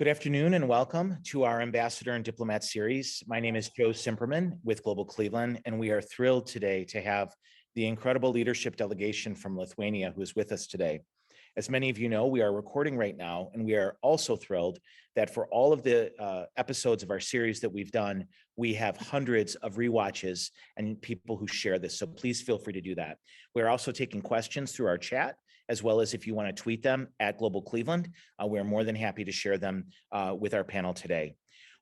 Good afternoon and welcome to our Ambassador and Diplomat series. My name is Joe Simperman with Global Cleveland, and we are thrilled today to have the incredible leadership delegation from Lithuania who is with us today. As many of you know, we are recording right now, and we are also thrilled that for all of the episodes of our series that we've done, we have hundreds of rewatches and people who share this, so please feel free to do that. We're also taking questions through our chat, as well as if you want to tweet them at Global Cleveland. We're more than happy to share them with our panel today.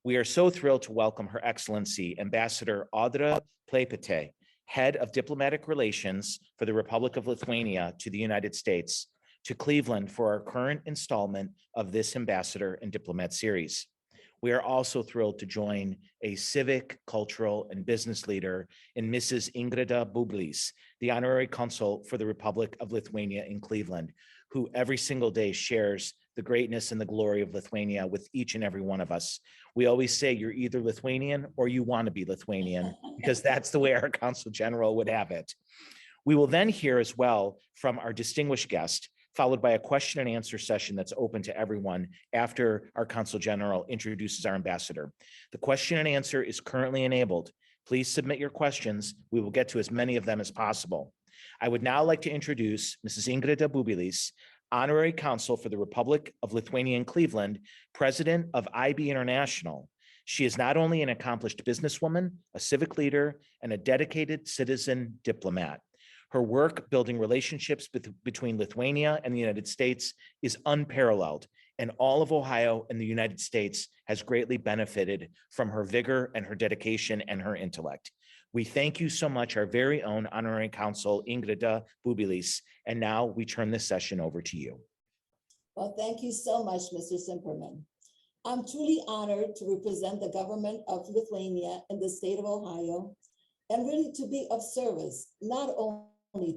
We are so thrilled to welcome Her Excellency Ambassador Audra Plepytė, Head of Diplomatic Relations for the Republic of Lithuania to the United States, to Cleveland for our current installment of this Ambassador and Diplomat series. We are also thrilled to join a civic, cultural, and business leader in Mrs. Ingrida Bublis, the Honorary Consul for the Republic of Lithuania in Cleveland, who every single day shares the greatness and the glory of Lithuania with each and every one of us. We always say you're either Lithuanian or you want to be Lithuanian, because that's the way our Consul General would have it. We will then hear as well from our distinguished guest, followed by a question and answer session that's open to everyone after our Consul General introduces our ambassador. The question and answer is currently enabled. Please submit your questions. We will get to as many of them as possible. I would now like to introduce Mrs. Ingrida Bublis, Honorary Consul for the Republic of Lithuania in Cleveland, President of IB International. She is not only an accomplished businesswoman, a civic leader, and a dedicated citizen diplomat. Her work building relationships between Lithuania and the United States is unparalleled, and all of Ohio and the United States has greatly benefited from her vigor and her dedication and her intellect. We thank you so much, our very own Honorary Consul Ingrida Bublis, and now we turn this session over to you. Well, thank you so much, Mr. Simperman. I'm truly honored to represent the government of Lithuania in the state of Ohio, and really to be of service, not only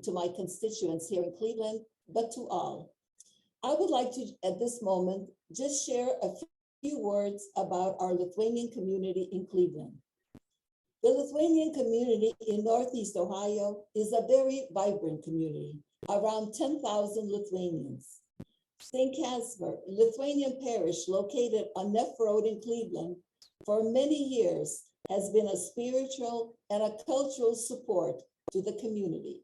to my constituents here in Cleveland, but to all. I would like to, at this moment, just share a few words about our Lithuanian community in Cleveland. The Lithuanian community in Northeast Ohio is a very vibrant community, around 10,000 Lithuanians. St. Casper, Lithuanian parish located on Neff Road in Cleveland, for many years has been a spiritual and a cultural support to the community.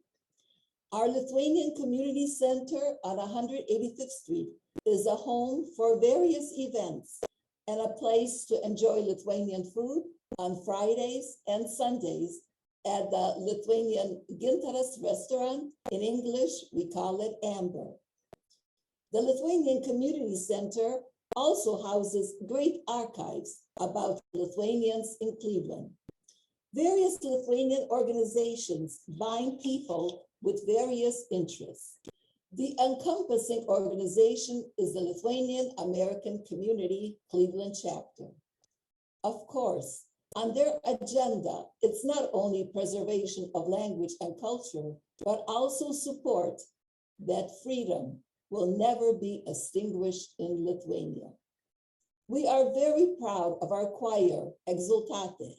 Our Lithuanian Community Center on 185th Street is a home for various events and a place to enjoy Lithuanian food on Fridays and Sundays at the Lithuanian Gintaras restaurant. In English, we call it Amber. The Lithuanian Community Center also houses great archives about Lithuanians in Cleveland. Various Lithuanian organizations bind people with various interests. The encompassing organization is the Lithuanian American Community Cleveland Chapter. Of course, on their agenda, it's not only preservation of language and culture, but also support that freedom will never be extinguished in Lithuania. We are very proud of our choir, Exultate,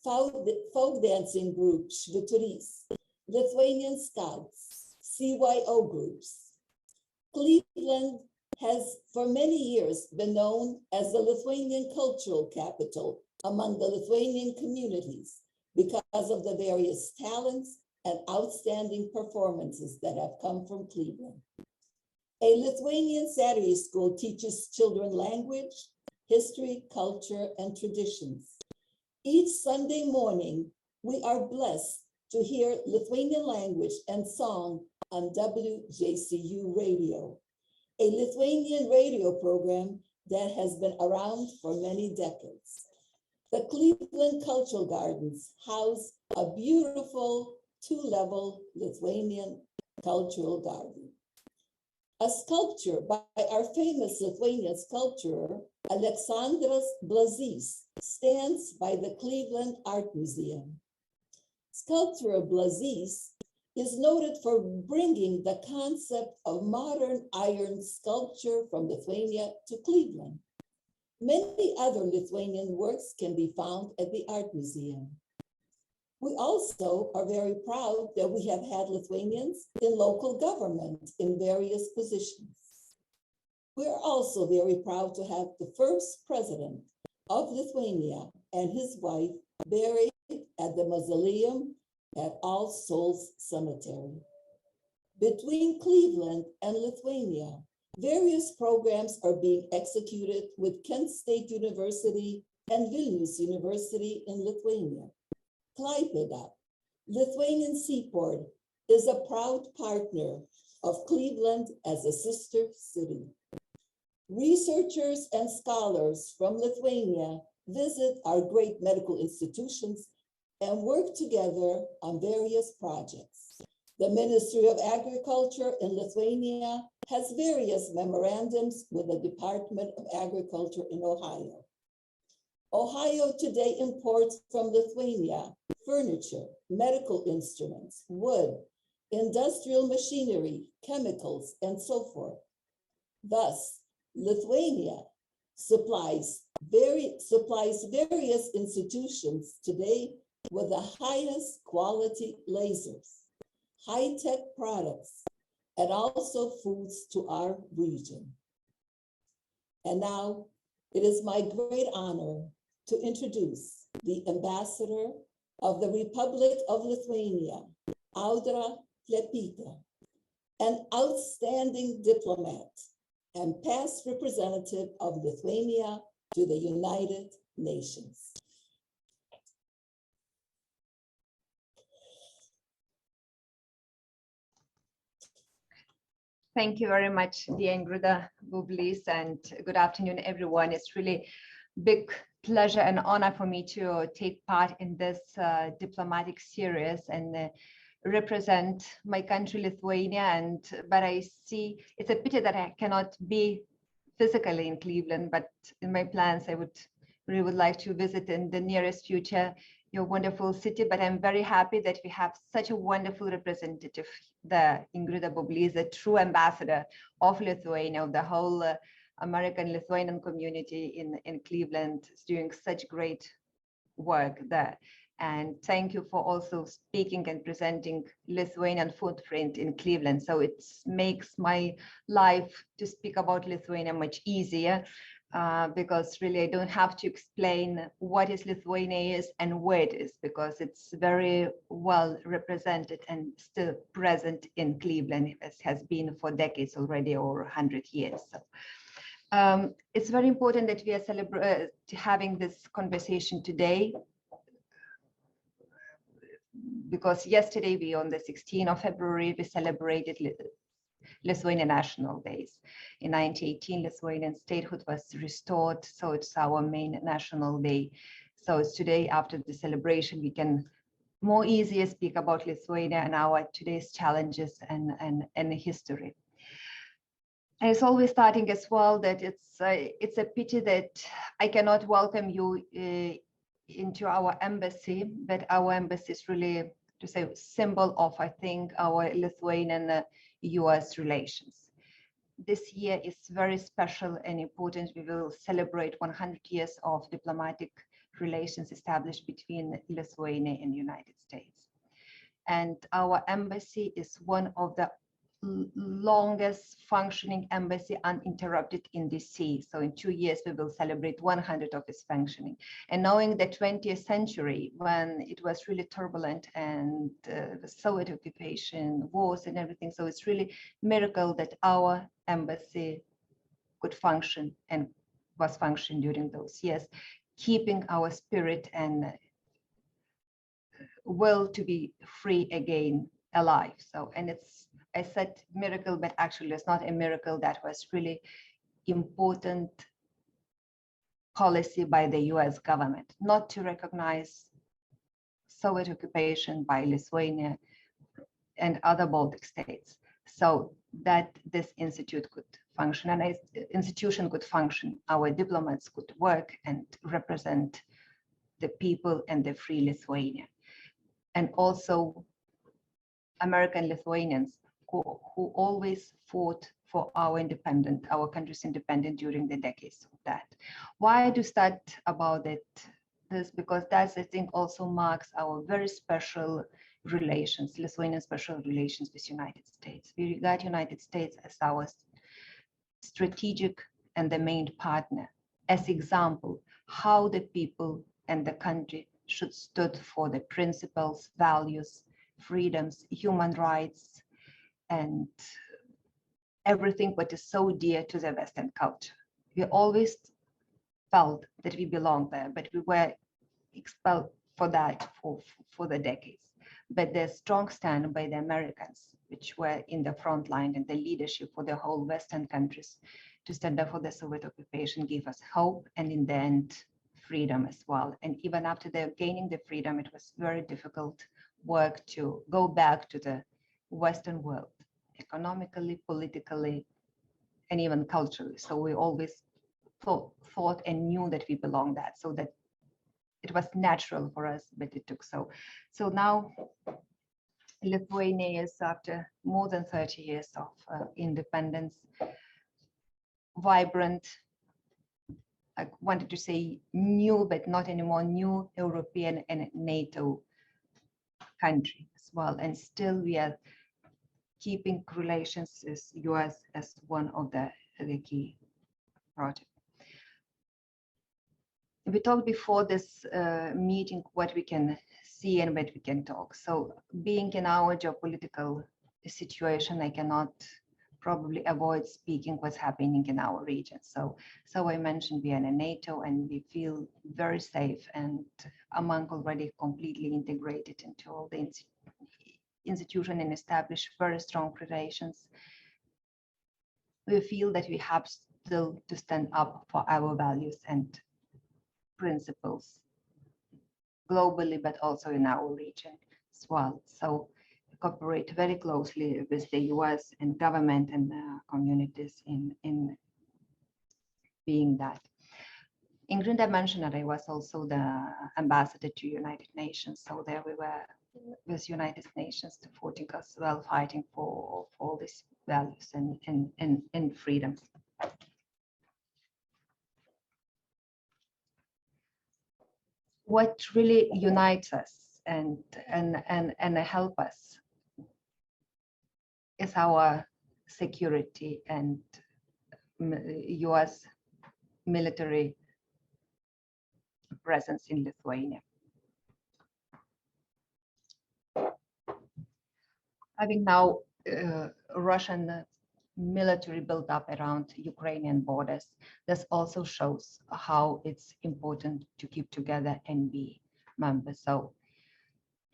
folk dancing group, Švyturys, Lithuanian Scouts, CYO groups. Cleveland has for many years been known as the Lithuanian cultural capital among the Lithuanian communities because of the various talents and outstanding performances that have come from Cleveland. A Lithuanian Saturday school teaches children language, history, culture, and traditions. Each Sunday morning, we are blessed to hear Lithuanian language and song on WJCU radio, a Lithuanian radio program that has been around for many decades. The Cleveland Cultural Gardens house a beautiful two-level Lithuanian cultural garden. A sculpture by our famous Lithuanian sculptor, Aleksandras Blazys, stands by the Cleveland Art Museum. Sculptor Blazys is noted for bringing the concept of modern iron sculpture from Lithuania to Cleveland. Many other Lithuanian works can be found at the Art Museum. We also are very proud that we have had Lithuanians in local government in various positions. We're also very proud to have the first president of Lithuania and his wife buried at the mausoleum at All Souls Cemetery. Between Cleveland and Lithuania, various programs are being executed with Kent State University and Vilnius University in Lithuania. Klaipėda, Lithuanian seaport, is a proud partner of Cleveland as a sister city. Researchers and scholars from Lithuania visit our great medical institutions and work together on various projects. The Ministry of Agriculture in Lithuania has various memorandums with the Department of Agriculture in Ohio. Ohio today imports from Lithuania furniture, medical instruments, wood, industrial machinery, chemicals, and so forth. Thus, Lithuania supplies various institutions today with the highest quality lasers, high-tech products, and also foods to our region. And now it is my great honor to introduce the Ambassador of the Republic of Lithuania, Audra Plepytė, an outstanding diplomat and past representative of Lithuania to the United Nations. Thank you very much, dear Ingrid Bublis, and good afternoon, everyone. It's really big pleasure and honor for me to take part in this diplomatic series and represent my country, Lithuania. But I see it's a pity that I cannot be physically in Cleveland, but in my plans, I really would like to visit in the nearest future your wonderful city. But I'm very happy that we have such a wonderful representative, the Ingrid Bublis, the true ambassador of Lithuania, of the whole American Lithuanian community in Cleveland, is doing such great work there. And thank you for also speaking and presenting Lithuanian footprint in Cleveland. So it makes my life to speak about Lithuania much easier, because really I don't have to explain what is Lithuania is and where it is, because it's very well represented and still present in Cleveland, as has been for decades already, or 100 years. So it's very important that we are having this conversation today, because yesterday, on the 16th of February, we celebrated Lithuanian National Days. In 1918, Lithuanian statehood was restored, so it's our main national day. So it's today, after the celebration, we can more easily speak about Lithuania and our today's challenges and history. And it's always starting as well that it's a pity that I cannot welcome you into our embassy, but our embassy is really, to say, symbol of, I think, our Lithuanian US relations. This year is very special and important. We will celebrate 100 years of diplomatic relations established between Lithuania and the United States. And our embassy is one of the longest functioning embassy uninterrupted in DC. So in 2 years, we will celebrate 100 of its functioning. And knowing the 20th century, when it was really turbulent and the Soviet occupation, wars and everything. So it's really a miracle that our embassy could function and was functioning during those years, keeping our spirit and will to be free again alive. So, and it's, I said miracle, but actually it's not a miracle. That was really important policy by the US government, not to recognize Soviet occupation by Lithuania and other Baltic states, so that this institute could function, and institution could function. Our diplomats could work and represent the people and the free Lithuania. And also American Lithuanians who always fought for our country's independence during the decades of that. Why I do start about it? This because that, I think, also marks our very special relations, Lithuanian special relations with United States. We regard United States as our strategic and the main partner. As example, how the people and the country should stood for the principles, values, freedoms, human rights, and everything what is so dear to the Western culture. We always felt that we belonged there, but we were expelled for that for the decades. But the strong stand by the Americans, which were in the front line and the leadership for the whole Western countries to stand up for the Soviet occupation, gave us hope, and in the end, freedom as well. And even after gaining the freedom, it was very difficult work to go back to the Western world, economically, politically, and even culturally. So we always thought and knew that we belonged that, so that it was natural for us, but it took so. So now Lithuania is, after more than 30 years of independence, vibrant, I wanted to say new, but not anymore, new European and NATO country as well. And still we are keeping relations with US as one of the key projects. We talked before this meeting what we can see and what we can talk. So being in our geopolitical situation, I cannot probably avoid speaking what's happening in our region. So I mentioned we are in NATO and we feel very safe and among already completely integrated into all the institution and established very strong relations. We feel that we have still to stand up for our values and principles globally, but also in our region as well. So we cooperate very closely with the US and government and communities in being that. Ingrid mentioned that I was also the ambassador to United Nations. So there we were with United Nations supporting us well, fighting for all these values and freedoms. What really unites us and help us is our security and US military presence in Lithuania. Having now Russian military built up around Ukrainian borders, this also shows how it's important to keep together and be members. So,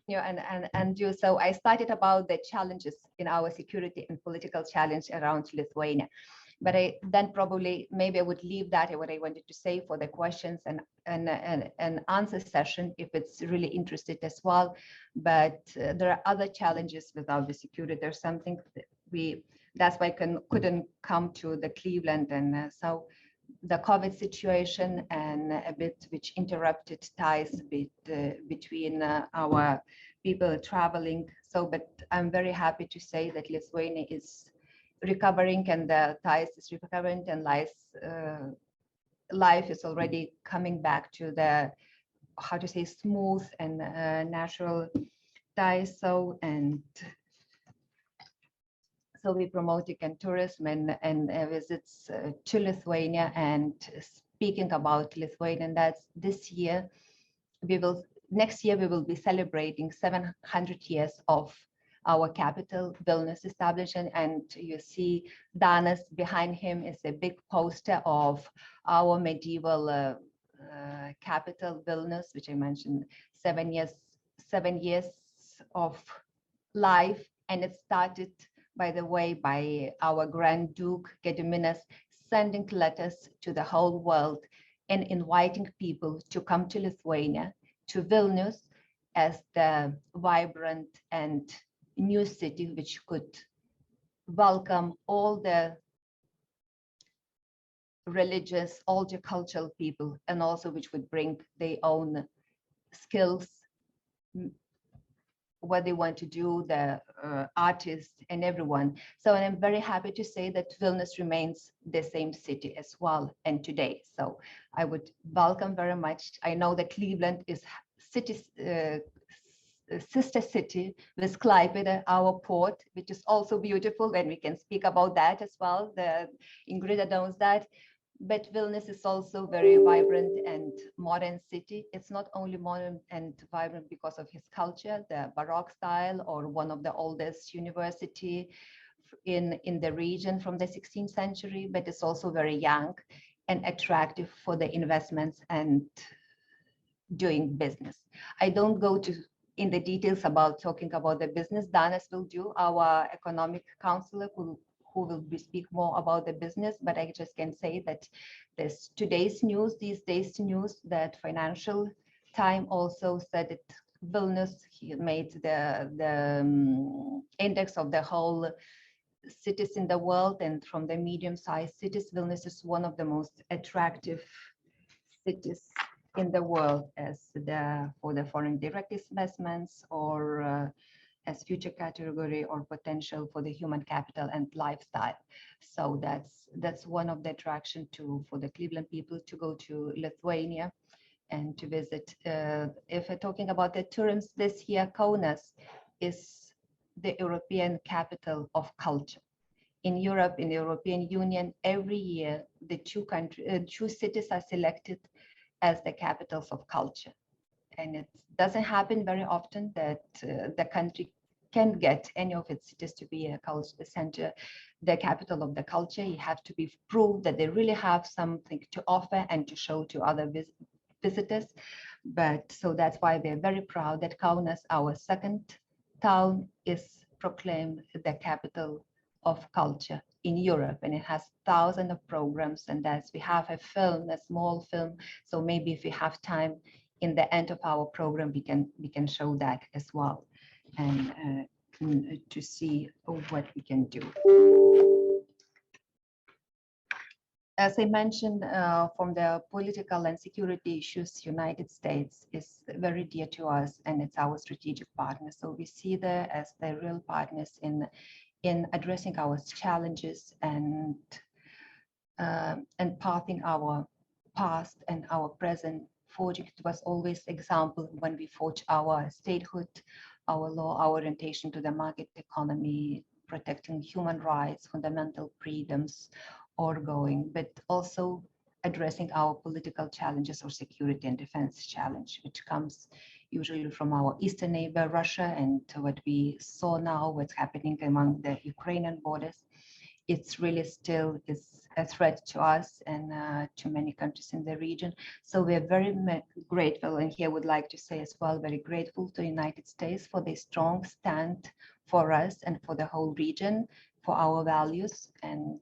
so I started about the challenges in our security and political challenge around Lithuania. But then probably maybe I would leave that what I wanted to say for the questions and answer session if it's really interested as well. But there are other challenges with our security. There's something that that's why I couldn't come to the Cleveland, and so the COVID situation and a bit which interrupted ties between our people traveling. So, but I'm very happy to say that Lithuania is recovering and the ties is recovering and life is already coming back to the, how to say, smooth and natural ties. So, and so we promoting tourism and visits to Lithuania. And speaking about Lithuania, and that's this year, next year we will be celebrating 700 years of our capital, Vilnius establishment. And you see Danas behind him is a big poster of our medieval capital, Vilnius, which I mentioned, 7 years of life. And it started, by the way, by our Grand Duke Gediminas sending letters to the whole world and inviting people to come to Lithuania, to Vilnius, as the vibrant and new city which could welcome all the religious, all the cultural people, and also which would bring their own skills, what they want to do, the artists and everyone. So I'm very happy to say that Vilnius remains the same city as well and today. So I would welcome very much. I know that Cleveland is sister city with Klaipėda, our port, which is also beautiful, and we can speak about that as well. Ingrid knows that. But Vilnius is also very vibrant and modern city. It's not only modern and vibrant because of his culture, the Baroque style, or one of the oldest university in the region from the 16th century, but it's also very young and attractive for the investments and doing business. I don't go in the details about talking about the business. Danas will do, our economic counselor, who will speak more about the business, but I just can say that these days news that Financial Times also said that Vilnius, he made the index of the whole cities in the world, and from the medium-sized cities, Vilnius is one of the most attractive cities in the world for the foreign direct investments, or as future category or potential for the human capital and lifestyle. So that's one of the attraction for the Cleveland people to go to Lithuania and to visit. If we're talking about the tourism this year, Kaunas is the European capital of culture. In Europe, in the European Union, every year the two cities are selected as the capitals of culture. And it doesn't happen very often that the country can get any of its cities to be a culture center, the capital of the culture. You have to be proved that they really have something to offer and to show to other visitors. But so that's why we're very proud that Kaunas, our second town, is proclaimed the capital of culture in Europe, and it has thousands of programs. And as we have a film, a small film, so maybe if we have time in the end of our program, we can show that as well, and to see what we can do. As I mentioned, from the political and security issues, United States is very dear to us, and it's our strategic partner. So we see them as the real partners in addressing our challenges and pathing our past and our present. Forging, it was always example when we forge our statehood, our law, our orientation to the market economy, protecting human rights, fundamental freedoms, ongoing, but also addressing our political challenges or security and defense challenge, which comes usually from our eastern neighbor, Russia, and what we saw now, what's happening among the Ukrainian borders. It's really still is a threat to us and to many countries in the region. So we're very grateful, and here would like to say as well, very grateful to the United States for their strong stand for us and for the whole region, for our values. And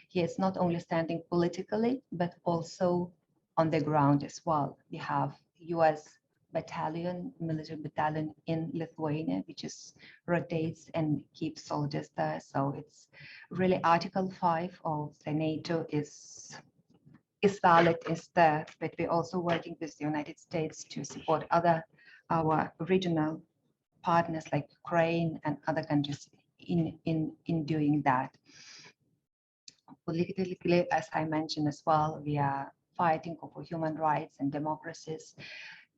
he is not only standing politically, but also on the ground as well. We have US military battalion in Lithuania, which rotates and keeps soldiers there. So it's really Article 5 of the NATO is valid, is there, but we're also working with the United States to support our regional partners like Ukraine and other countries in doing that. Politically, as I mentioned as well, we are fighting for human rights and democracies.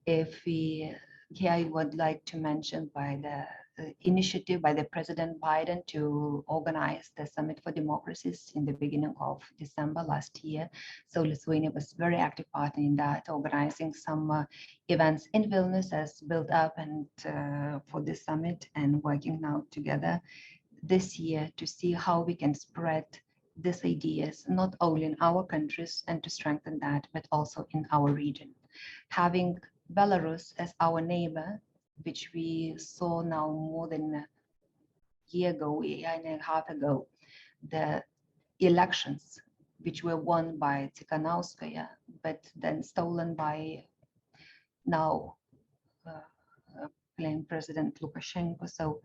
Here I would like to mention by the initiative by the President Biden to organize the Summit for Democracies in the beginning of December last year. So Lithuania was very active partner in that, organizing some events in Vilnius as built up and for this summit, and working now together this year to see how we can spread these ideas, not only in our countries and to strengthen that, but also in our region. Having Belarus as our neighbor, which we saw now more than a year and a half ago, the elections, which were won by Tsikhanouskaya, but then stolen by now President Lukashenko. So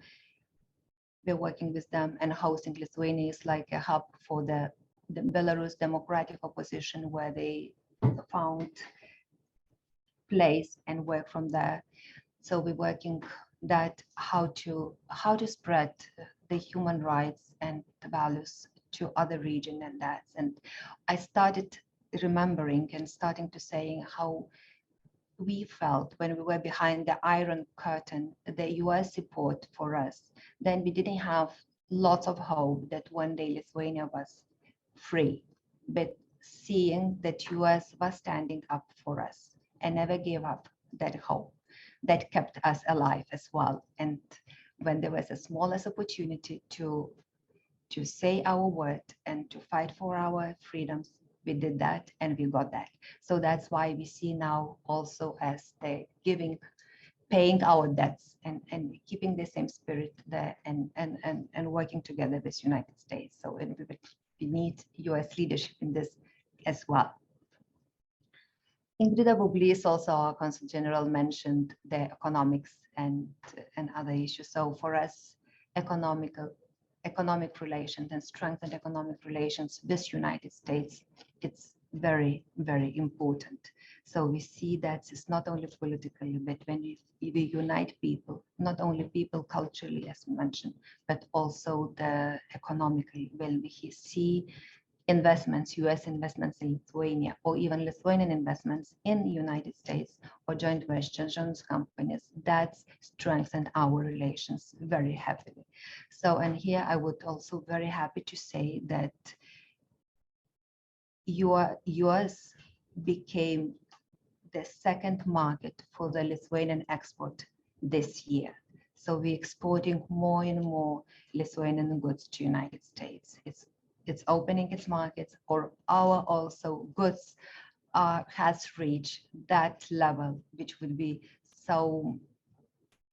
we're working with them, and hosting Lithuania is like a hub for the Belarus democratic opposition, where they found place and work from there. So we're working that how to spread the human rights and the values to other region, and I started remembering and starting to saying how we felt when we were behind the Iron Curtain, the US support for us, then we didn't have lots of hope that one day Lithuania was free. But seeing that US was standing up for us and never gave up that hope, that kept us alive as well. And when there was the smallest opportunity to say our word and to fight for our freedoms, we did that and we got that. So that's why we see now also as the giving, paying our debts and keeping the same spirit there and working together with United States. So we need US leadership in this as well. Ingrida Bublis, also our Consul General, mentioned the economics and other issues. So for us, economic relations and strengthened economic relations with United States, it's very, very important. So we see that it's not only politically, but when we unite people, not only people culturally, as mentioned, but also the economically, when we see investments, US investments in Lithuania, or even Lithuanian investments in the United States or joint ventures companies, that strengthened our relations very heavily. So, and here I would also very happy to say that US became the second market for the Lithuanian export this year. So we're exporting more and more Lithuanian goods to United States. It's opening its markets, or our also goods has reached that level, which would be so,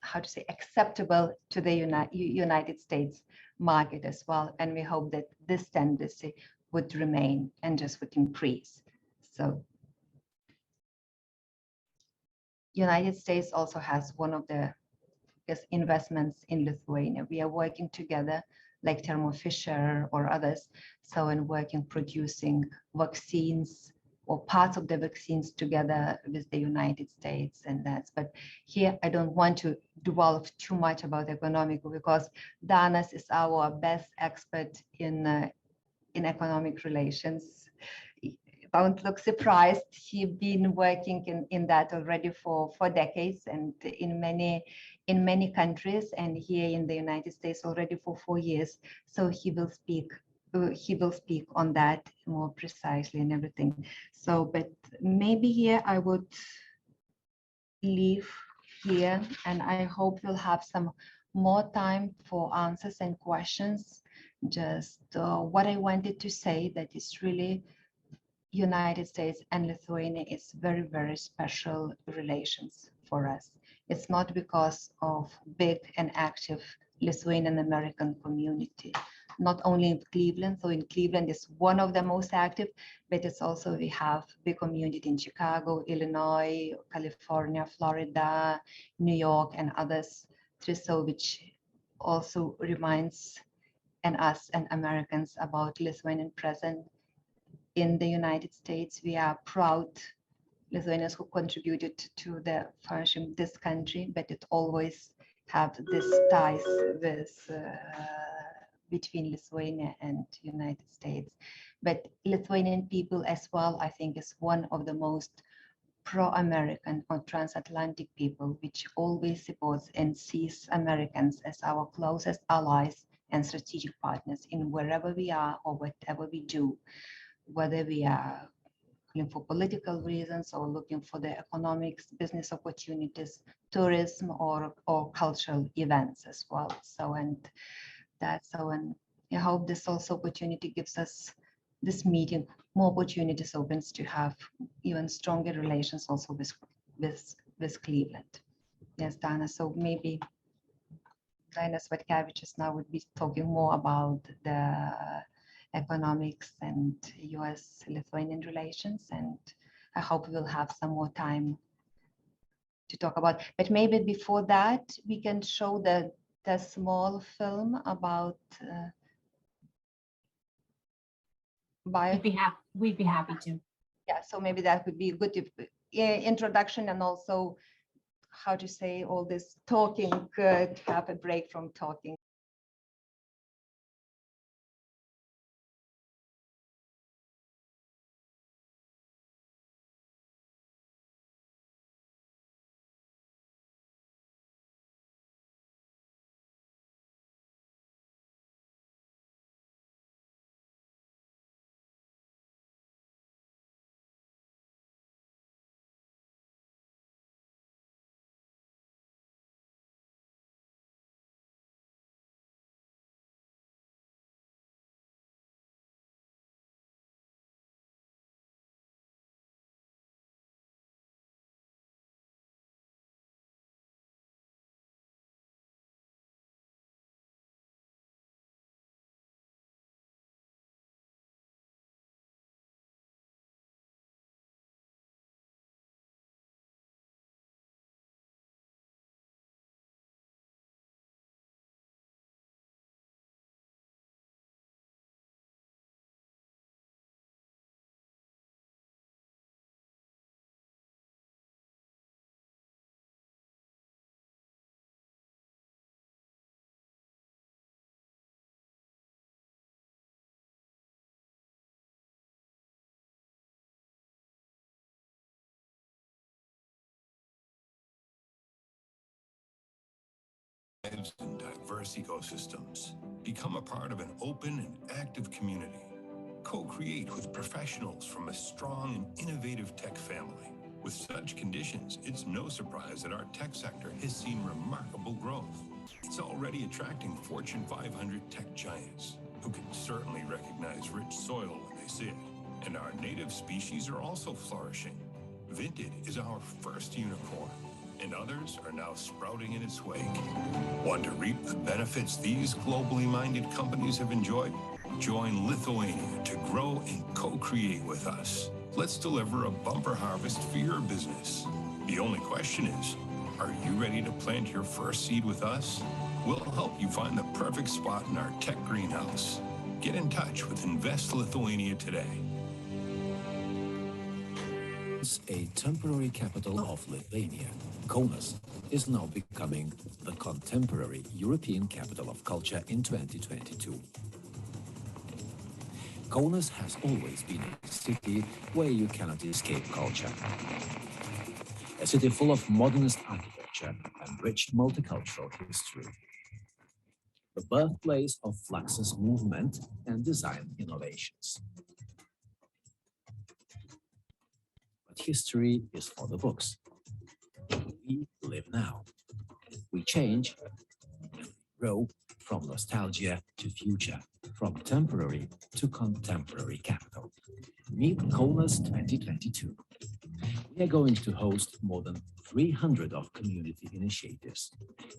how to say, acceptable to the United States market as well. And we hope that this tendency would remain and just would increase. So United States also has one of the investments in Lithuania. We are working together like Thermo Fisher or others. So in working, producing vaccines or parts of the vaccines together with the United States and that. But here I don't want to dwell too much about economic, because Danas is our best expert in economic relations. Don't look surprised. He's been working in that already for decades and in many countries, and here in the United States already for 4 years. So he will speak on that more precisely and everything. So, but maybe here I would leave here, and I hope we'll have some more time for answers and questions. Just what I wanted to say, that is really United States and Lithuania is very, very special relations for us. It's not because of big and active Lithuanian American community, not only in Cleveland. So in Cleveland is one of the most active, but it's also, we have big community in Chicago, Illinois, California, Florida, New York, and others. So which also reminds us and Americans about Lithuanian presence in the United States. We are proud Lithuanians who contributed to the flourishing of this country, but it always have this ties with between Lithuania and United States. But Lithuanian people as well, I think, is one of the most pro-American or transatlantic people, which always supports and sees Americans as our closest allies and strategic partners in wherever we are or whatever we do, whether we are looking for political reasons or looking for the economics, business opportunities, tourism, or cultural events as well. So, and that's so, and I hope this also opportunity gives us, this meeting, more opportunities opens to have even stronger relations also with Cleveland. Yes, Dana. So maybe Dana Svetkevičius now would be talking more about the economics and US-Lithuanian relations, and I hope we'll have some more time to talk about. But maybe before that, we can show the small film about We'd be happy to. Yeah, so maybe that would be a good introduction, and also how to say all this talking, to have a break from talking. lives in diverse ecosystems. Become a part of an open and active community. Co-create with professionals from a strong and innovative tech family. With such conditions, it's no surprise that our tech sector has seen remarkable growth. It's already attracting Fortune 500 tech giants, who can certainly recognize rich soil when they see it. And our native species are also flourishing. Vinted is our first unicorn, and others are now sprouting in its wake. Want to reap the benefits these globally minded companies have enjoyed? Join Lithuania to grow and co-create with us. Let's deliver a bumper harvest for your business. The only question is, are you ready to plant your first seed with us? We'll help you find the perfect spot in our tech greenhouse. Get in touch with Invest Lithuania today. A temporary capital of Lithuania, Kaunas is now becoming the contemporary European capital of culture in 2022. Kaunas has always been a city where you cannot escape culture. A city full of modernist architecture and rich multicultural history. The birthplace of Fluxus movement and design innovations. But history is for the books. We live now. We change and grow from nostalgia to future, from temporary to contemporary capital. Meet Kaunas 2022. We are going to host more than 300 of community initiatives.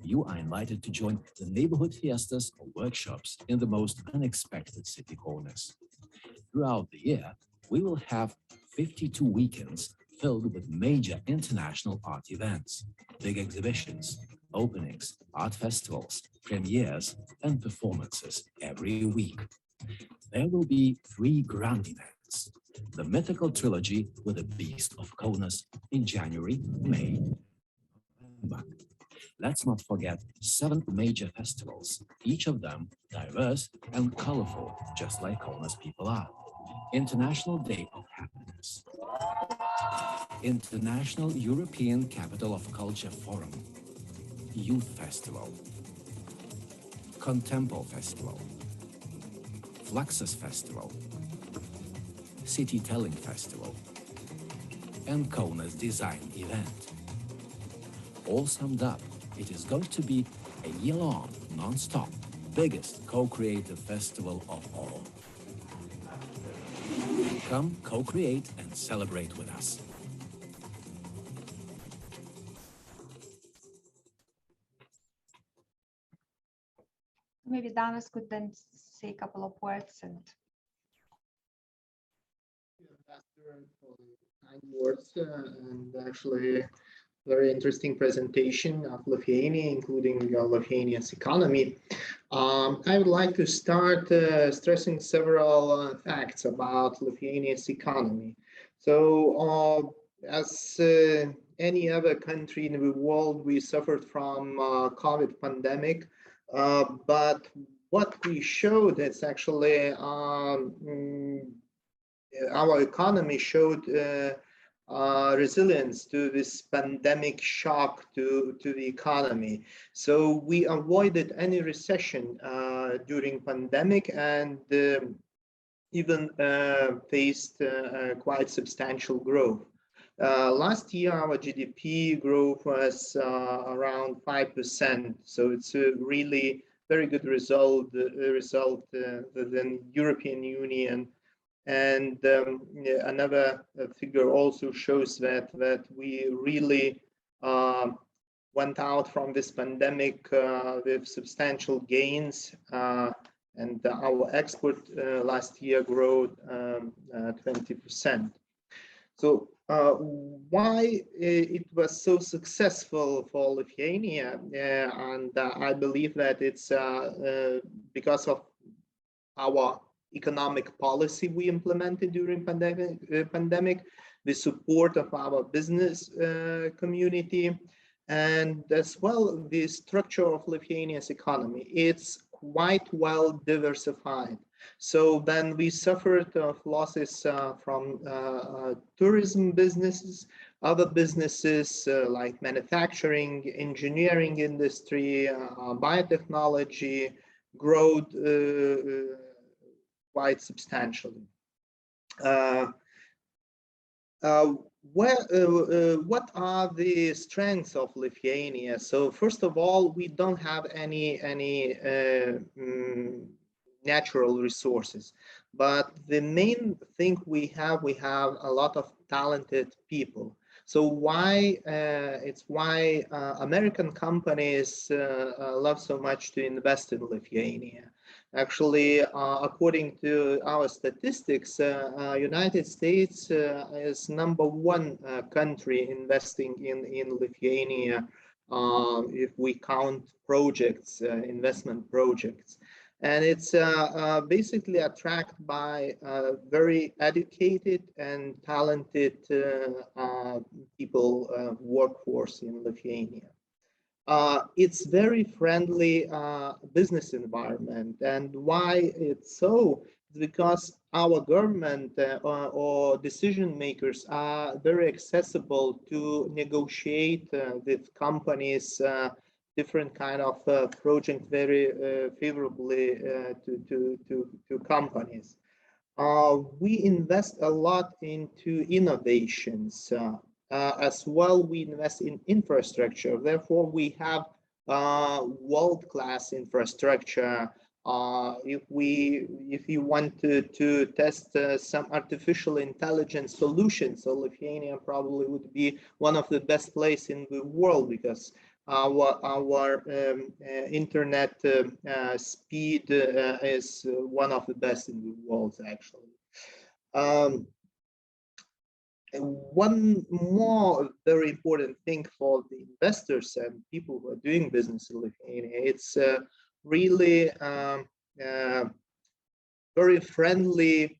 You are invited to join the neighborhood fiestas or workshops in the most unexpected city corners. Throughout the year, we will have 52 weekends filled with major international art events, big exhibitions, openings, art festivals, premieres, and performances every week. There will be 3 grand events. The mythical trilogy with the Beast of Kaunas in January, May, November. Let's not forget 7 major festivals, each of them diverse and colorful, just like Kaunas people are. International Day of Happiness, International European Capital of Culture Forum, Youth Festival, Contempo Festival, Fluxus Festival, City Telling Festival, and Kaunas Design Event. All summed up, it is going to be a year-long, non-stop, biggest co-creative festival of all. Come co-create and celebrate with us. Maybe Danas could then say a couple of words and Ambassador, for the kind words and actually very interesting presentation of Lithuania, including Lithuania's economy. I would like to start stressing several facts about Lithuania's economy. So, as any other country in the world, we suffered from COVID pandemic, but what we showed is actually our economy showed resilience to this pandemic shock to the economy. So we avoided any recession during pandemic and even faced quite substantial growth. Last year, our GDP growth was around 5%. So it's a really very good result within European Union. And another figure also shows that we really went out from this pandemic with substantial gains, and our export last year grew 20%. So why it was so successful for Lithuania? And I believe that it's because of our economic policy we implemented during pandemic, the support of our business community, and as well the structure of Lithuania's economy. It's quite well diversified. So then we suffered losses from tourism businesses, other businesses like manufacturing, engineering industry, biotechnology growed quite substantially. What are the strengths of Lithuania? So first of all, we don't have any natural resources, but the main thing we have a lot of talented people. So why American companies love so much to invest in Lithuania? Actually, according to our statistics, United States is #1 country investing in Lithuania if we count projects, investment projects. And it's basically attracted by very educated and talented people, workforce in Lithuania. It's very friendly business environment, and why it's so? Because our government or decision makers are very accessible to negotiate with companies different kind of project very favorably to companies. We invest a lot into innovations. As well, we invest in infrastructure. Therefore, we have world-class infrastructure. If you want to test some artificial intelligence solutions, so Lithuania probably would be one of the best places in the world, because our internet speed is one of the best in the world, actually. One more very important thing for the investors and people who are doing business in Lithuania, it's really very friendly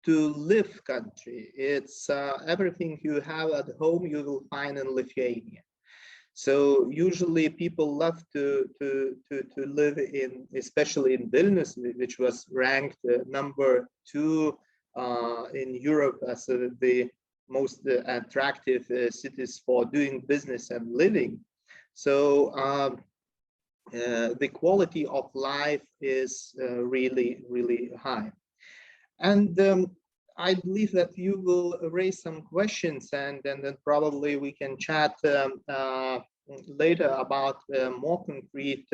to live country. It's everything you have at home you will find in Lithuania. So usually people love to live in, especially in Vilnius, which was ranked #2 in Europe as the most attractive cities for doing business and living. So the quality of life is really high. And I believe that you will raise some questions, and then probably we can chat later about more concrete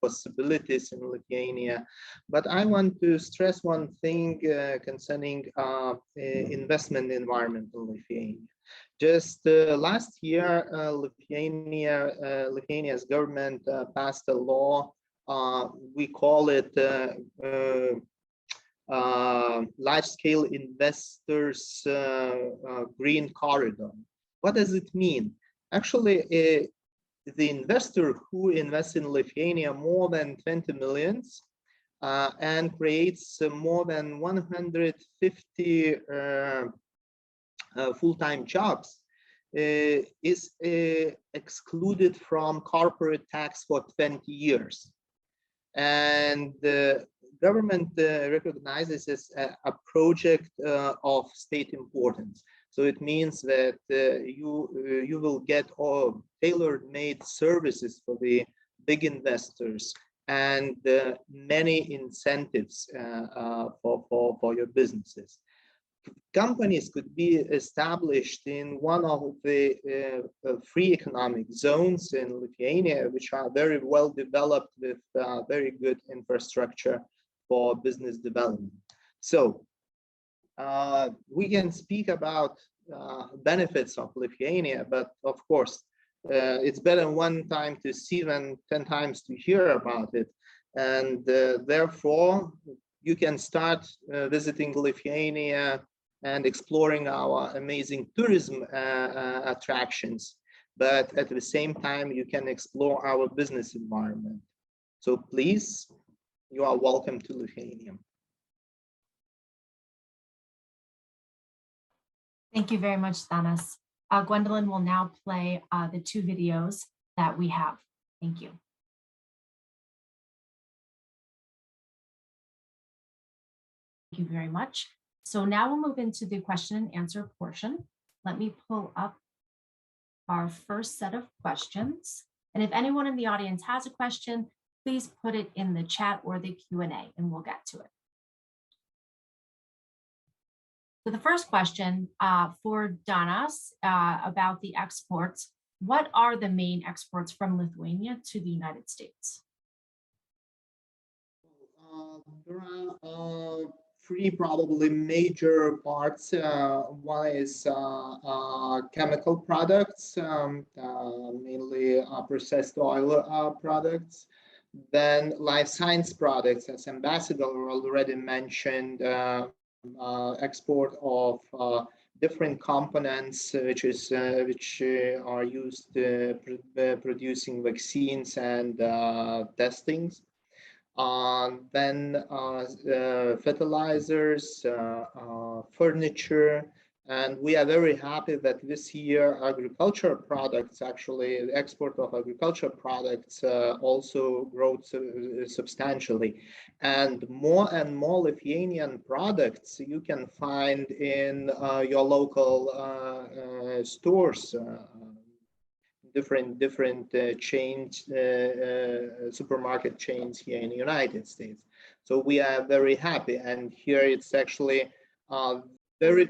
possibilities in Lithuania. But I want to stress one thing concerning investment environment in Lithuania. Just last year, Lithuania's government passed a law. We call it large-scale investors green corridor. What does it mean? Actually, the investor who invests in Lithuania more than 20 millions and creates more than 150 full-time jobs is excluded from corporate tax for 20 years. And the government recognizes this a project of state importance. So it means that you will get all tailor-made services for the big investors and many incentives for your businesses. Companies could be established in one of the free economic zones in Lithuania, which are very well developed with very good infrastructure for business development. So we can speak about benefits of Lithuania, but of course, it's better one time to see than 10 times to hear about it. And therefore, you can start visiting Lithuania and exploring our amazing tourism attractions. But at the same time, you can explore our business environment. So please, you are welcome to Lithuania. Thank you very much, Stanis. Gwendolyn will now play the 2 videos that we have. Thank you. Thank you very much. So now we'll move into the question and answer portion. let me pull up our first set of questions. And if anyone in the audience has a question, please put it in the chat or the Q&A and we'll get to it. So the first question for Danas about the exports. What are the main exports from Lithuania to the United States? There are three probably major parts. One is chemical products, mainly processed oil products. Then life science products, as Ambassador already mentioned, export of different components which are used producing vaccines and testings. Then fertilizers, furniture, and we are very happy that this year agricultural products, actually the export of agricultural products also grew substantially. And more Lithuanian products you can find in your local stores. Different chains, supermarket chains here in the United States. So we are very happy, and here it's actually very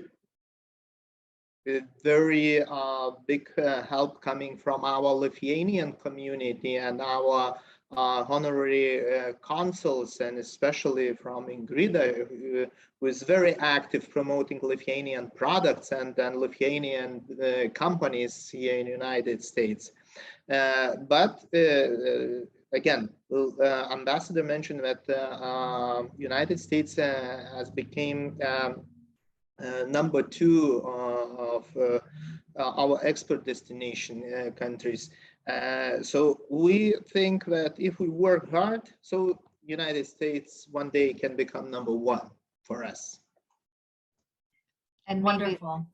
big help coming from our Lithuanian community and our honorary consuls, and especially from Ingrida, who is very active promoting Lithuanian products and Lithuanian companies here in the United States. But again, Ambassador mentioned that United States has become number 2 of our export destination countries. So we think that if we work hard, so United States one day can become number 1 for us. And Wonderful.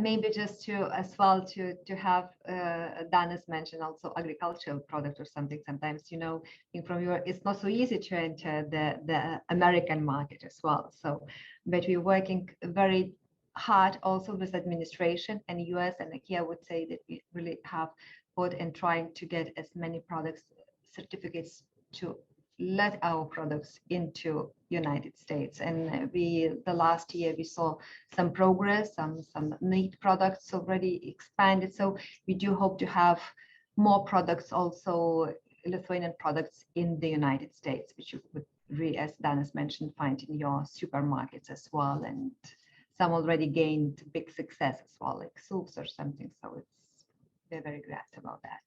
Maybe just to as well to have Danas mentioned also agricultural product or something. Sometimes, you know, from your, it's not so easy to enter the American market as well. So, but we're working very hard also with administration and US, and here I would say that we really have put in trying to get as many products certificates to let our products into United States. And the last year we saw some progress, some neat products already expanded. So we do hope to have more products, also Lithuanian products in the United States, which you would really, as Danas mentioned, find in your supermarkets as well. And some already gained big success as well, like soups or something. So they're very glad about that.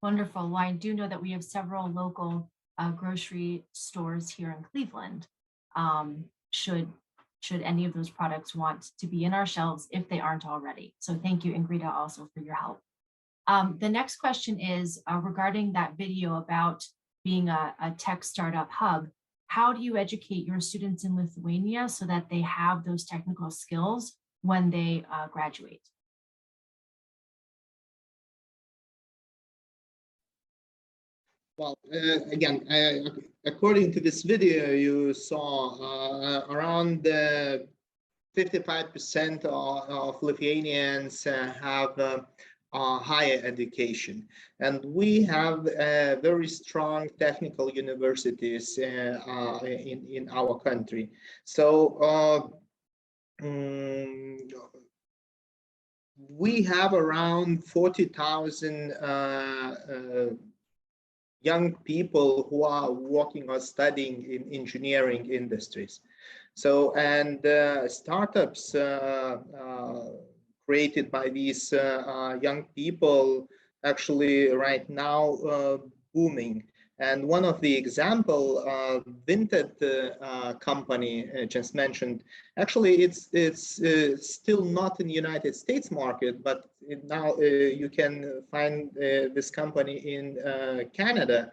Wonderful. Well, I do know that we have several local grocery stores here in Cleveland. Should any of those products want to be in our shelves if they aren't already. So thank you, Ingrida, also for your help. The next question is regarding that video about being a tech startup hub. How do you educate your students in Lithuania so that they have those technical skills when they graduate? Well, again, according to this video, you saw around 55% of Lithuanians have higher education, and we have very strong technical universities in our country. So we have around 40,000 young people who are working or studying in engineering industries. So, and startups created by these young people actually right now booming. And one of the example, Vinted company just mentioned, actually it's still not in the United States market, but now you can find this company in Canada.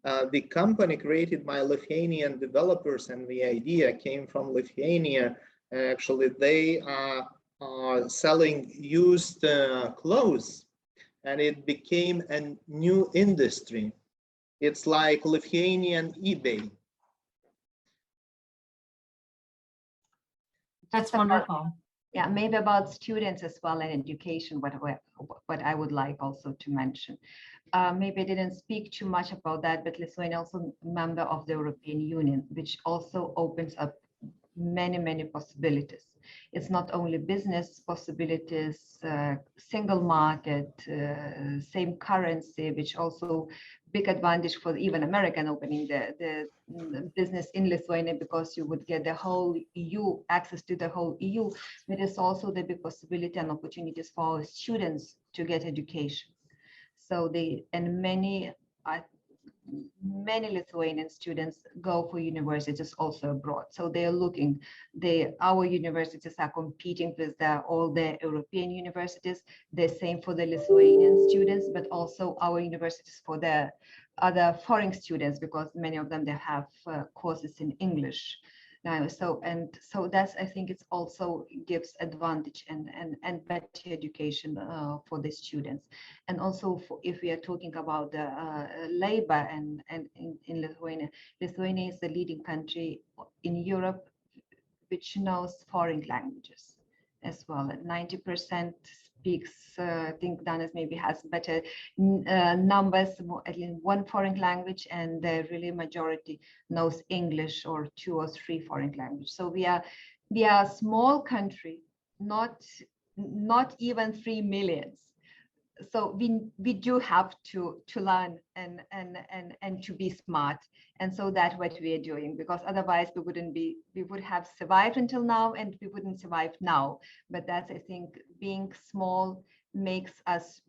The company created by Lithuanian developers, and the idea came from Lithuania. Actually, they are selling used clothes, and it became a new industry. It's like Lithuanian eBay. That's wonderful. Yeah, maybe about students as well and education, what I would like also to mention. Maybe I didn't speak too much about that, but Lithuania also a member of the European Union, which also opens up many possibilities. It's not only business possibilities, single market, same currency, which also big advantage for even American opening the business in Lithuania, because you would get the whole EU, access to the whole EU. But it's also the big possibility and opportunities for our students to get education. So many Lithuanian students go for universities also abroad. So they're looking, our universities are competing with all the European universities. The same for the Lithuanian students, but also our universities for the other foreign students, because many of them, they have courses in English now. So that's, I think it's also gives advantage and better education for the students. And also if we are talking about the labor and in Lithuania, Lithuania is the leading country in Europe which knows foreign languages as well. 90% speaks, I think Danis maybe has better numbers, at least one foreign language, and the really majority knows English or 2 or 3 foreign languages. So we are a small country, not even 3 millions. So we do have to learn and to be smart, and so that's what we are doing, because otherwise we would have survived until now, and we wouldn't survive now. But that's, I think, being small makes us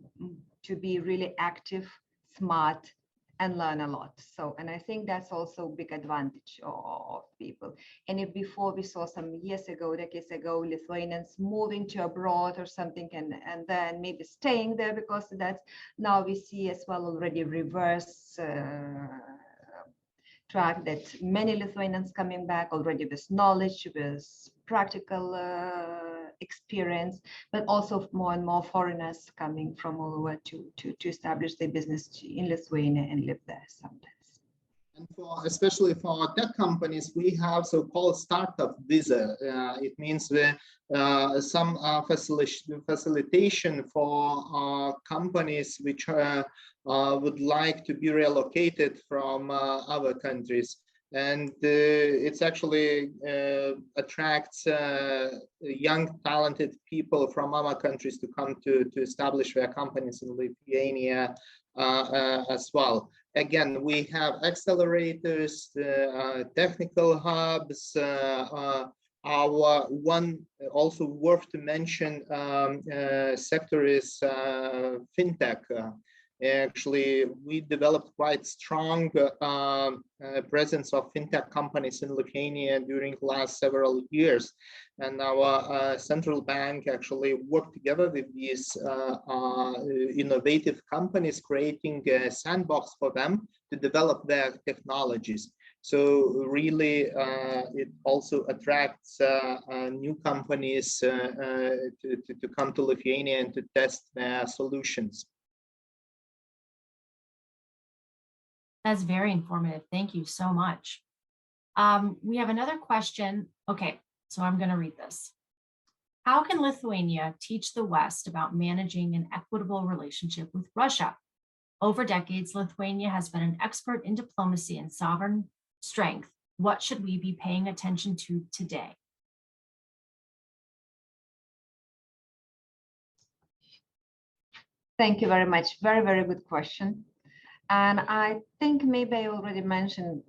to be really active, smart, and learn a lot. So, and I think that's also a big advantage of people. And if before we saw some decades ago, Lithuanians moving to abroad or something, and then maybe staying there because that's, now we see as well already reverse track, that many Lithuanians coming back already with knowledge, with practical experience, but also more and more foreigners coming from all over to establish their business in Lithuania and live there sometimes. And especially for tech companies, we have so-called startup visa. It means some facilitation for companies which would like to be relocated from other countries. And it's actually attracts young, talented people from other countries to come to establish their companies in Lithuania as well. Again, we have accelerators, technical hubs. Our one also worth to mention sector is fintech. Actually, we developed quite strong presence of fintech companies in Lithuania during the last several years. And our central bank actually worked together with these innovative companies, creating a sandbox for them to develop their technologies. So really, it also attracts new companies to come to Lithuania and to test their solutions. That's very informative. Thank you so much. We have another question. Okay, so I'm going to read this. How can Lithuania teach the West about managing an equitable relationship with Russia? Over decades, Lithuania has been an expert in diplomacy and sovereign strength. What should we be paying attention to today? Thank you very much. Very, very good question. And I think maybe I already mentioned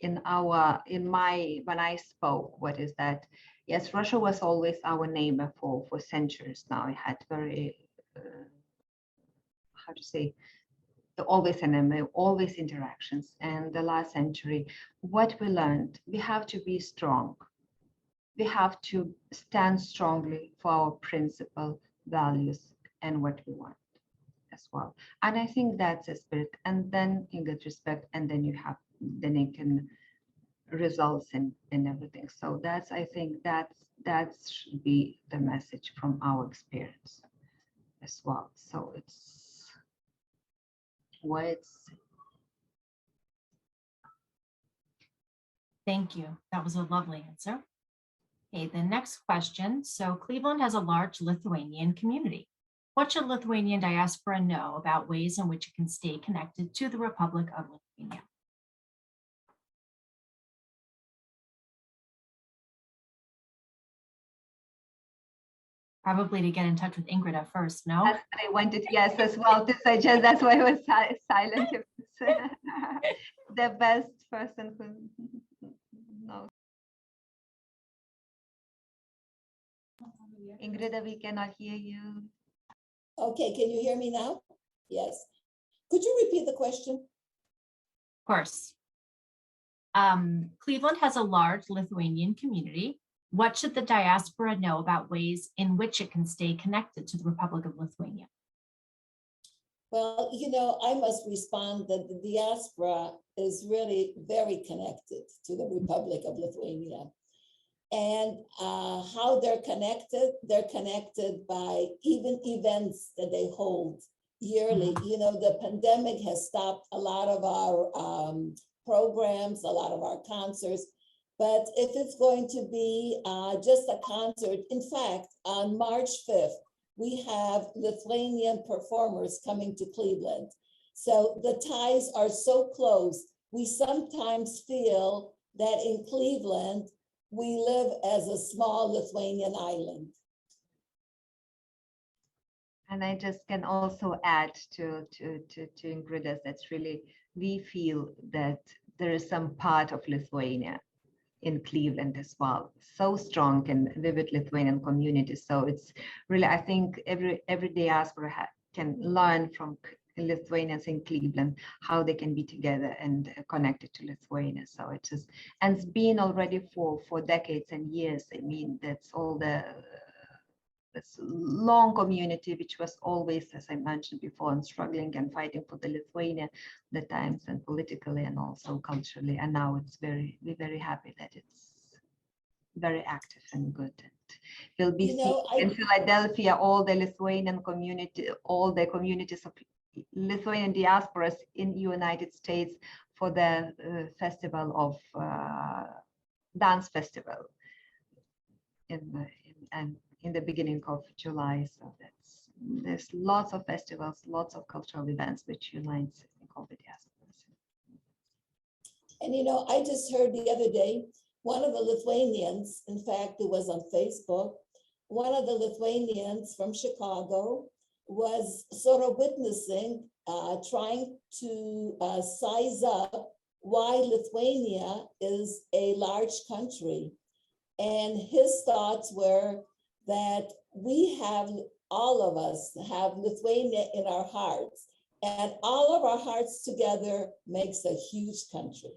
when I spoke, what is that? Yes, Russia was always our neighbor for centuries now. It had very, how to say, always enemy, always interactions. And the last century, what we learned, we have to be strong. We have to stand strongly for our principle, values, and what we want as well. And I think that's a spirit. And then you get respect, and then you can results in everything. So that's, I think that should be the message from our experience as well. So it's what's. Thank you. That was a lovely answer. Okay, the next question. So Cleveland has a large Lithuanian community. What should Lithuanian diaspora know about ways in which it can stay connected to the Republic of Lithuania? Probably to get in touch with Ingrid at first, no? That's what I wanted, yes, as well to suggest. That's why I was silent. If it's, the best person who knows. Ingrid, we cannot hear you. Okay, can you hear me now? Yes. Could you repeat the question? Of course. Cleveland has a large Lithuanian community. What should the diaspora know about ways in which it can stay connected to the Republic of Lithuania? Well, you know, I must respond that the diaspora is really very connected to the Republic of Lithuania. And how they're connected by even events that they hold yearly. You know, the pandemic has stopped a lot of our programs, a lot of our concerts. But if it's going to be just a concert, in fact, on March 5th, we have Lithuanian performers coming to Cleveland. So the ties are so close. We sometimes feel that in Cleveland, we live as a small Lithuanian island. And I just can also add to Ingrida's, that's really, we feel that there is some part of Lithuania in Cleveland as well, so strong and vivid Lithuanian community. So it's really, I think every diaspora can learn from Lithuanians in Cleveland how they can be together and connected to Lithuania. So it's just, and it's been already for decades and years. I mean, that's all this long community, which was always, as I mentioned before, and struggling and fighting for the Lithuania, the times, and politically and also culturally. And now it's we're very happy that it's very active and good. And we'll be seeing in Philadelphia all the Lithuanian community, all the communities of Lithuanian diasporas in the United States for the festival of dance festival in the beginning of July. So there's lots of festivals, lots of cultural events which unites all the diasporas. And you know, I just heard the other day, one of the Lithuanians, in fact, it was on Facebook, one of the Lithuanians from Chicago was sort of witnessing, trying to size up why Lithuania is a large country. And his thoughts were that we have, all of us have Lithuania in our hearts, and all of our hearts together makes a huge country.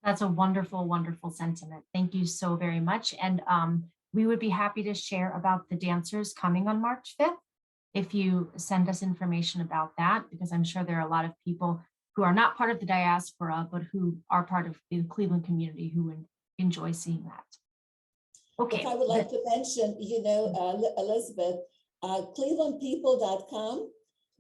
That's a wonderful, wonderful sentiment. Thank you so very much. And we would be happy to share about the dancers coming on March 5th if you send us information about that, because I'm sure there are a lot of people who are not part of the diaspora, but who are part of the Cleveland community who would enjoy seeing that. Okay. If I would like to mention, you know, Elizabeth, clevelandpeople.com,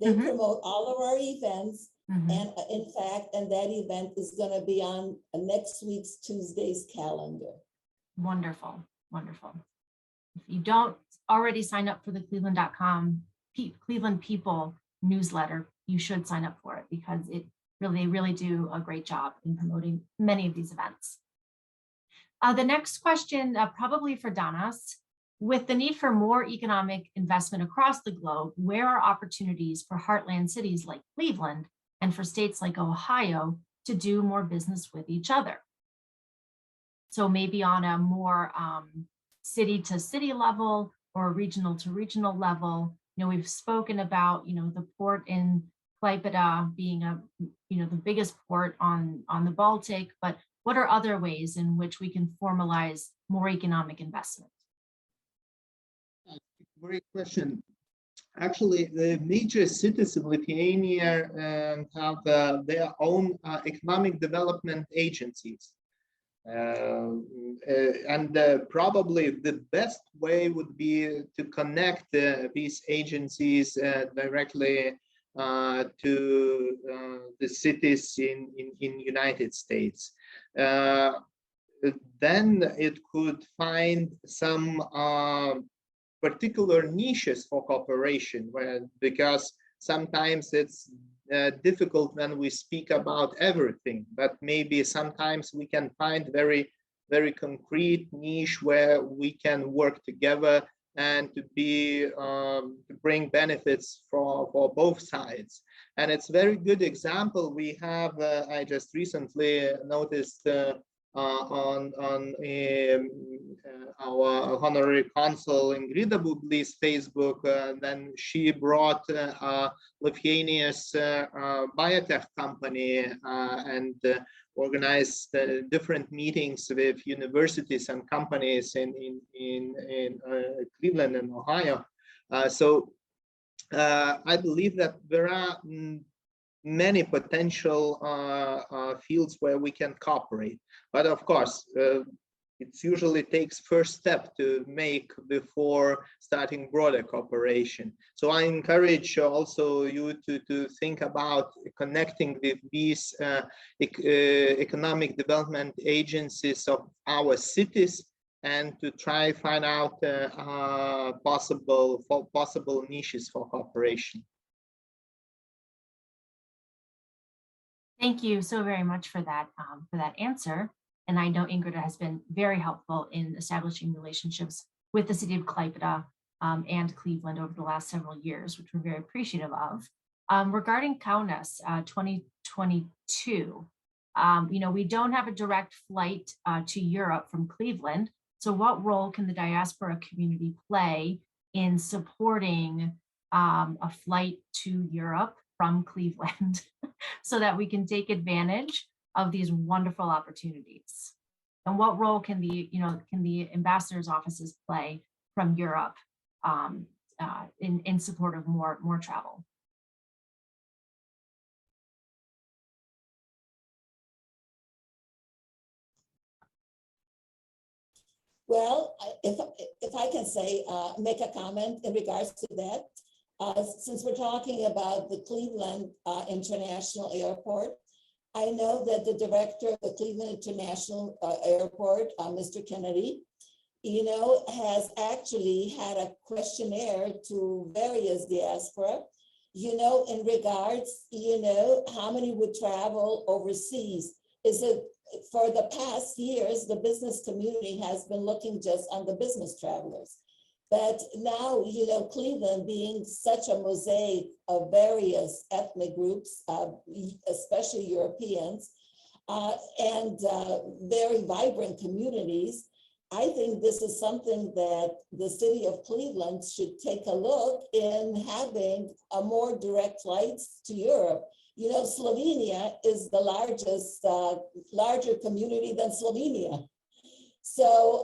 they promote all of our events. And in fact, and that event is going to be on next week's Tuesday's calendar. Wonderful, wonderful. If you don't already sign up for the Cleveland.com Cleveland People newsletter, you should sign up for it because they really do a great job in promoting many of these events. The next question, probably for Danas, with the need for more economic investment across the globe, where are opportunities for heartland cities like Cleveland and for states like Ohio to do more business with each other? So maybe on a more city to city level or regional to regional level. You know, we've spoken about, you know, the port in Plepytė being the biggest port on the Baltic, but what are other ways in which we can formalize more economic investment? Great question. Actually, the major cities in Lithuania have their own economic development agencies. And probably the best way would be to connect these agencies directly to the cities in United States. then it could find some particular niches for cooperation, because sometimes it's difficult when we speak about everything, but maybe sometimes we can find very concrete niche where we can work together and to bring benefits for both sides. And it's a very good example we have. I just recently noticed on our honorary consul Ingrida Bubly's Facebook. Then she brought Lithuania's biotech company and organized different meetings with universities and companies in Cleveland and Ohio. So I believe that there are many potential fields where we can cooperate, but of course it usually takes first step to make before starting broader cooperation. So I encourage also you to think about connecting with these economic development agencies of our cities and to try find out possible niches for cooperation. Thank you so very much for that answer. And I know Ingrid has been very helpful in establishing relationships with the city of Klaipėda and Cleveland over the last several years, which we're very appreciative of. Regarding Kaunas 2022, we don't have a direct flight to Europe from Cleveland. So what role can the diaspora community play in supporting a flight to Europe from Cleveland so that we can take advantage of these wonderful opportunities? And what role can the ambassadors' offices play from Europe in support of more travel? Well, if I can say, make a comment in regards to that, since we're talking about the Cleveland International Airport, I know that the director of the Cleveland International Airport, Mr. Kennedy, has actually had a questionnaire to various diaspora, in regards, how many would travel overseas. Is it for the past years, the business community has been looking just on the business travelers. But now, Cleveland being such a mosaic of various ethnic groups, especially Europeans, and very vibrant communities, I think this is something that the city of Cleveland should take a look in having a more direct flights to Europe. Slovenia is the larger community than Slovenia. So,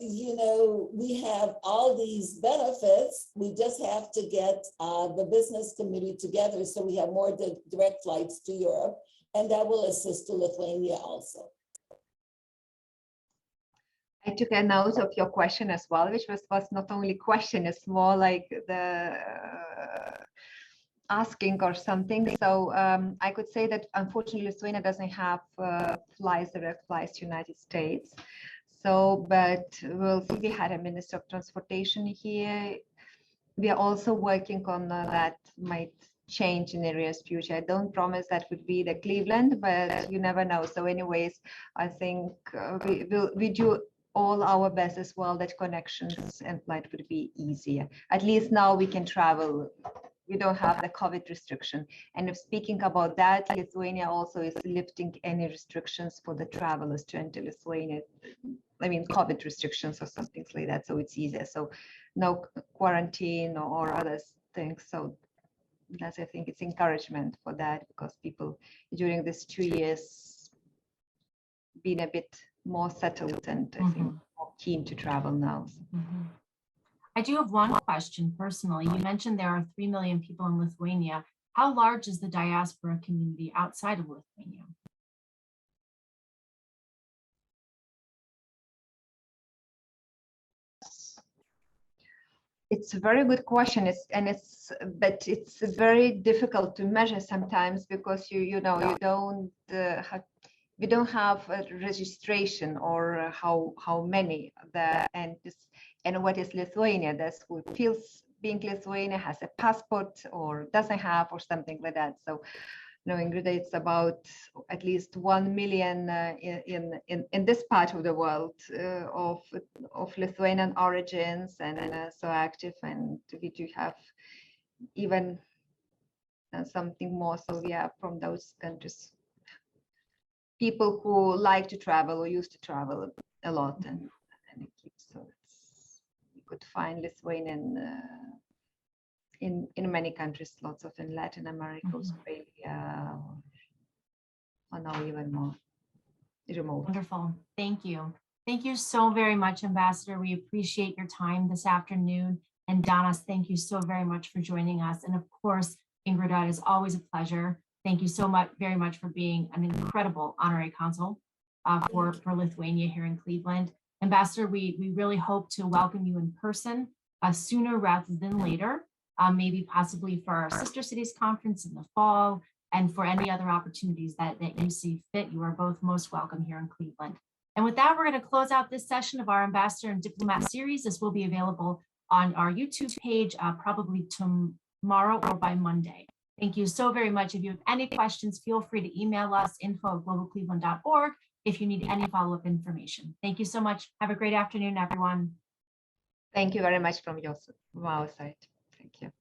we have all these benefits. We just have to get the business community together so we have more direct flights to Europe, and that will assist to Lithuania also. I took a note of your question as well, which was not only a question, it's more like the asking or something. So I could say that unfortunately Lithuania doesn't have direct flights to United States. So, but we had a Minister of Transportation here. We are also working on that might change in the nearest future. I don't promise that would be the Cleveland, but you never know. So anyways, I think we do all our best as well that connections and flight would be easier. At least now we can travel. We don't have the COVID restriction. And if speaking about that, Lithuania also is lifting any restrictions for the travelers to enter Lithuania. I mean, COVID restrictions or something like that. So it's easier. So no quarantine or other things. So that's, I think it's encouragement for that, because people during these 2 years been a bit more settled and I think more keen to travel now. I do have one question personally. You mentioned there are 3 million people in Lithuania. How large is the diaspora community outside of Lithuania? It's a very good question. But it's very difficult to measure sometimes because you don't we don't have a registration or how many and what is Lithuania. That's who feels being Lithuania, has a passport or doesn't have or something like that. So Ingrid, it's about at least 1 million in this part of the world of Lithuanian origins and so active, and we do have even something more. So yeah, from those countries, people who like to travel or used to travel a lot, and it keeps, so you could find Lithuanian in many countries, lots of in Latin America, Australia, or now even more remote. Wonderful. Thank you. Thank you so very much, Ambassador. We appreciate your time this afternoon. And Danas, thank you so very much for joining us. And of course, Ingrid, it is always a pleasure. Thank you so much, very much for being an incredible honorary consul for Lithuania here in Cleveland. Ambassador, we really hope to welcome you in person sooner rather than later, maybe possibly for our Sister Cities Conference in the fall, and for any other opportunities that you see fit. You are both most welcome here in Cleveland. And with that, we're going to close out this session of our Ambassador and Diplomat series. This will be available on our YouTube page probably tomorrow or by Monday. Thank you so very much. If you have any questions, feel free to email us info@globalcleveland.org if you need any follow-up information. Thank you so much. Have a great afternoon, everyone. Thank you very much from our side. Thank you.